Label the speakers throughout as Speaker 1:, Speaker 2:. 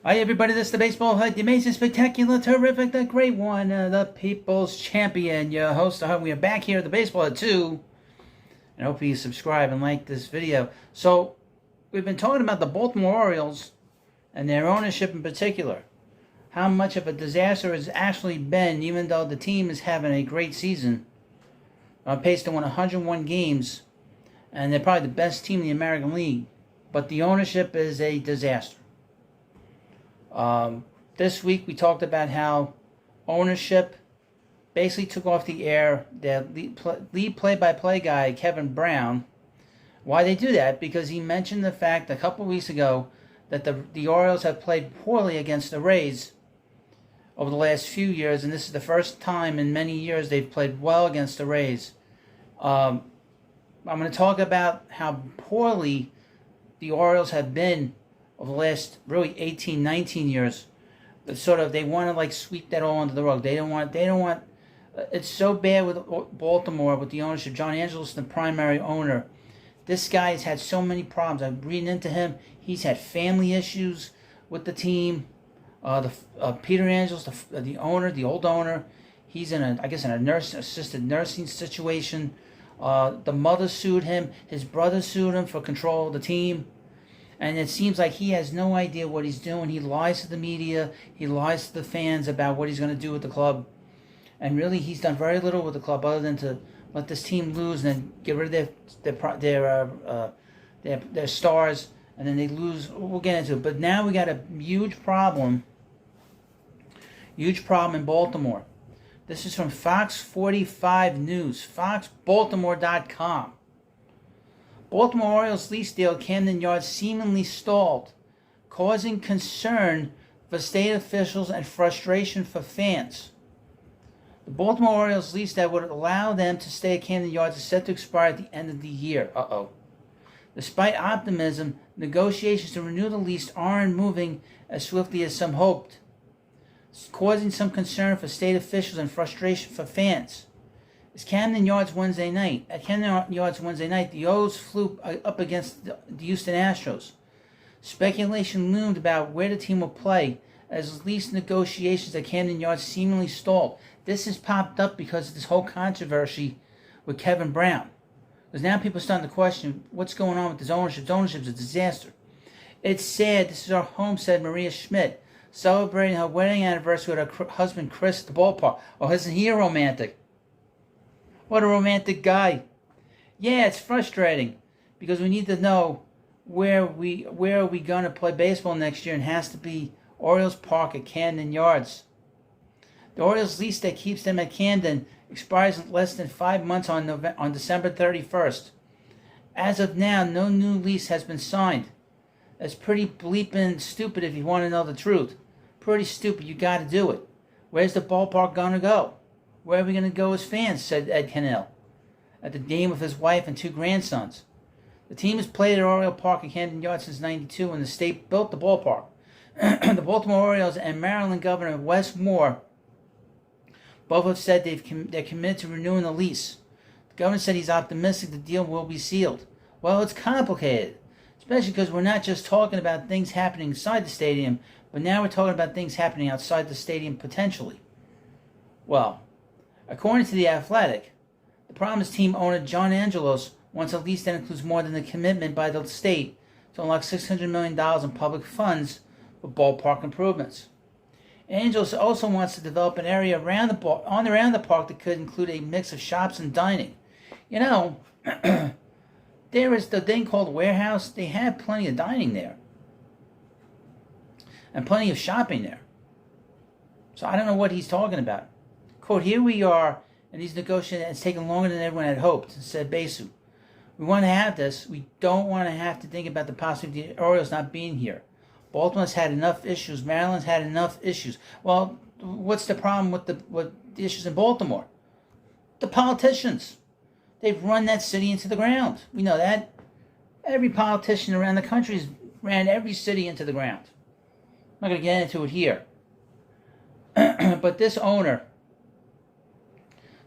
Speaker 1: Hi everybody, this is the Baseball Hut, the amazing, spectacular, terrific, the great one, the People's Champion, your host. We are back here at the Baseball Hut 2, and I hope you subscribe and like this video. So, we've been talking about the Baltimore Orioles and their ownership in particular. How much of a disaster it's actually been, even though the team is having a great season. On pace to win 101 games, and they're probably the best team in the American League. But the ownership is a disaster. This week we talked about how ownership basically took off the air their lead play-by-play guy, Kevin Brown. Why they do that? Because he mentioned the fact a couple of weeks ago that the Orioles have played poorly against the Rays over the last few years, and this is the first time in many years they've played well against the Rays. I'm going to talk about how poorly the Orioles have been over the last really 18, 19 years. But sort of, they want to like sweep that all under the rug. They don't want, it's so bad with Baltimore, with the ownership. John Angelos, the primary owner. This guy has had so many problems. I'm reading into him. He's had family issues with the team. Peter Angelos, the owner, the old owner, he's in a assisted nursing situation. The mother sued him. His brother sued him for control of the team. And it seems like he has no idea what he's doing. He lies to the media. He lies to the fans about what he's going to do with the club. And really, he's done very little with the club other than to let this team lose and then get rid of their stars. And then they lose. We'll get into it. But now we got a huge problem in Baltimore. This is from Fox 45 News, foxbaltimore.com. Baltimore Orioles lease deal at Camden Yards seemingly stalled, causing concern for state officials and frustration for fans. The Baltimore Orioles lease that would allow them to stay at Camden Yards is set to expire at the end of the year. Despite optimism, negotiations to renew the lease aren't moving as swiftly as some hoped, causing some concern for state officials and frustration for fans. It's Camden Yards Wednesday night. At Camden Yards Wednesday night, the O's flew up against the Houston Astros. Speculation loomed about where the team will play as lease negotiations at Camden Yards seemingly stalled. This has popped up because of this whole controversy with Kevin Brown. Because now people are starting to question what's going on with his ownership. His ownership is a disaster. It's sad. This is our home, said Maria Schmidt, celebrating her wedding anniversary with her husband Chris at the ballpark. Oh, isn't he a romantic? What a romantic guy. Yeah, it's frustrating because we need to know where are we going to play baseball next year, and it has to be Orioles Park at Camden Yards. The Orioles lease that keeps them at Camden expires in less than 5 months on December 31st. As of now, no new lease has been signed. That's pretty bleeping stupid if you want to know the truth. Pretty stupid. You got to do it. Where's the ballpark going to go? Where are we going to go as fans, said Ed Cannell, at the game with his wife and 2 grandsons. The team has played at Orioles Park at Camden Yards since '92 when the state built the ballpark. The Baltimore Orioles and Maryland Governor Wes Moore both have said they're committed to renewing the lease. The governor said he's optimistic the deal will be sealed. Well, it's complicated, especially because we're not just talking about things happening inside the stadium, but now we're talking about things happening outside the stadium potentially. Well, according to The Athletic, the problem is team owner John Angelos wants a lease that includes more than the commitment by the state to unlock $600 million in public funds for ballpark improvements. Angelos also wants to develop an area around the park that could include a mix of shops and dining. You know, there is the thing called Warehouse. They have plenty of dining there and plenty of shopping there. So I don't know what he's talking about. Quote, here we are, and these negotiations it's taken longer than everyone had hoped, said Basu. We want to have this. We don't want to have to think about the possibility of the Orioles not being here. Baltimore's had enough issues. Maryland's had enough issues. Well, what's the problem with the issues in Baltimore? The politicians. They've run that city into the ground. We know that. Every politician around the country has ran every city into the ground. I'm not going to get into it here. But this owner,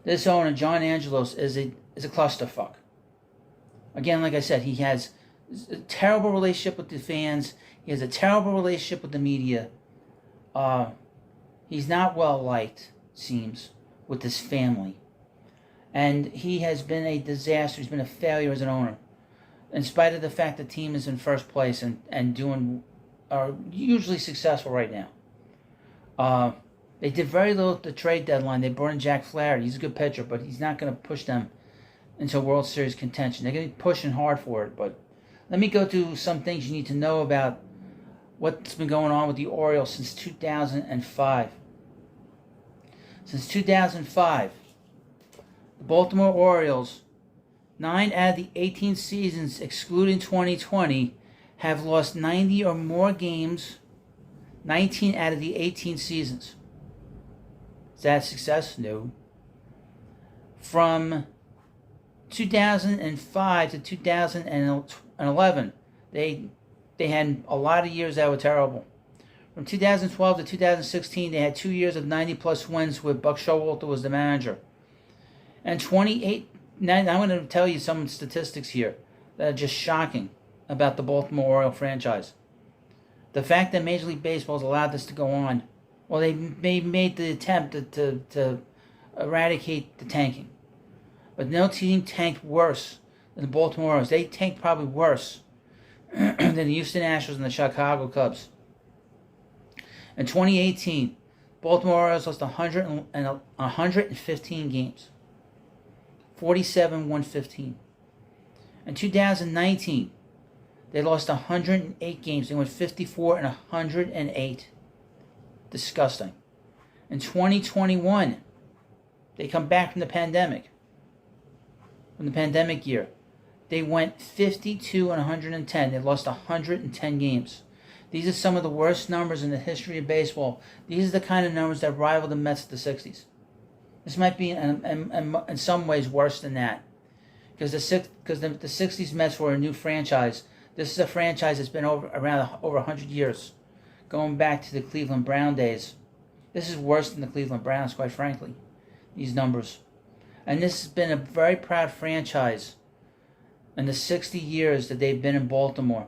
Speaker 1: John Angelos, is a clusterfuck. Again, like I said, he has a terrible relationship with the fans. He has a terrible relationship with the media. He's not well liked, seems, with his family. And he has been a disaster. He's been a failure as an owner. In spite of the fact the team is in first place and are usually successful right now. They did very little at the trade deadline. They brought in Jack Flaherty. He's a good pitcher, but he's not going to push them into World Series contention. They're going to be pushing hard for it. But let me go through some things you need to know about what's been going on with the Orioles since 2005. Since 2005, the Baltimore Orioles, 9 out of the 18 seasons, excluding 2020, have lost 90 or more games, 19 out of the 18 seasons. Is that a success? No. From 2005 to 2011, they had a lot of years that were terrible. From 2012 to 2016, they had 2 years of 90-plus wins where Buck Showalter was the manager. And 28... Now, I'm going to tell you some statistics here that are just shocking about the Baltimore Orioles franchise. The fact that Major League Baseball has allowed this to go on, well, they made the attempt to eradicate the tanking. But no team tanked worse than the Baltimore Orioles. They tanked probably worse than the Houston Astros and the Chicago Cubs. In 2018, Baltimore Orioles lost 115 games. 47-115. In 2019, they lost 108 games. They went 54-108. Disgusting. In 2021, they come back from the pandemic. From the pandemic year, they went 52-110. They lost 110 games. These are some of the worst numbers in the history of baseball. These are the kind of numbers that rival the Mets of the 60s. This might be in some ways worse than that. Because the 60s Mets were a new franchise. This is a franchise that's been around over 100 years. Going back to the Cleveland Brown days. This is worse than the Cleveland Browns, quite frankly. These numbers. And this has been a very proud franchise in the 60 years that they've been in Baltimore.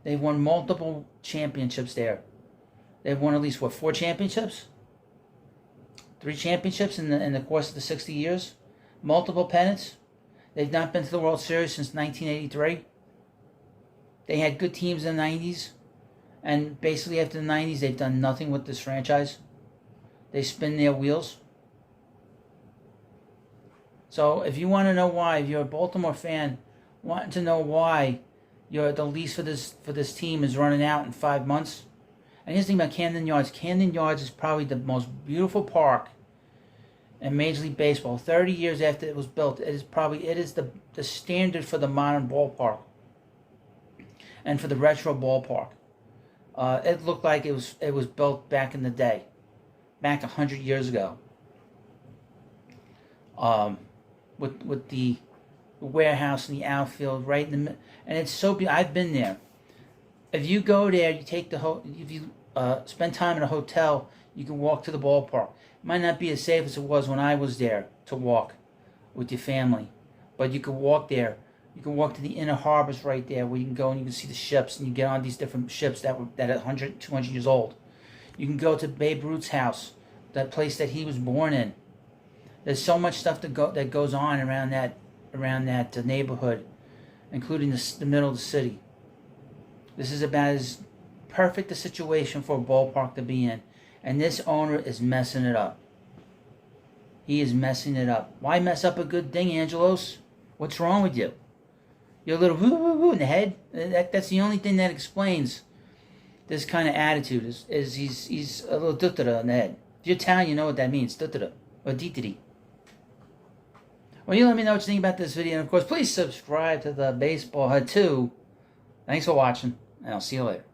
Speaker 1: They've won multiple championships there. They've won at least, 4 championships? 3 championships in the course of the 60 years. Multiple pennants. They've not been to the World Series since 1983. They had good teams in the 90s. And basically after the 90s, they've done nothing with this franchise. They spin their wheels. So if you want to know why, if you're a Baltimore fan, wanting to know why the lease for this team is running out in 5 months. And here's the thing about Camden Yards. Camden Yards is probably the most beautiful park in Major League Baseball. 30 years after it was built, it is the standard for the modern ballpark and for the retro ballpark. It looked like it was built back in the day, back 100 years ago. With the warehouse and the outfield right in the, and it's so beautiful. I've been there. If you go there, if you spend time in a hotel, you can walk to the ballpark. It might not be as safe as it was when I was there to walk with your family, but you can walk there. You can walk to the inner harbors right there where you can go and you can see the ships, and you get on these different ships that are 100, 200 years old. You can go to Babe Ruth's house, that place that he was born in. There's so much stuff that goes on around that neighborhood, including the middle of the city. This is about as perfect a situation for a ballpark to be in. And this owner is messing it up. He is messing it up. Why mess up a good thing, Angelos? What's wrong with you? You're a little woo-woo-woo in the head. That's the only thing that explains this kind of attitude. Is he's a little duttara in the head. If you're Italian, you know what that means. Duttara. Or ditiri. Well, you let me know what you think about this video. And, of course, please subscribe to the Baseball Hut 2. Thanks for watching, and I'll see you later.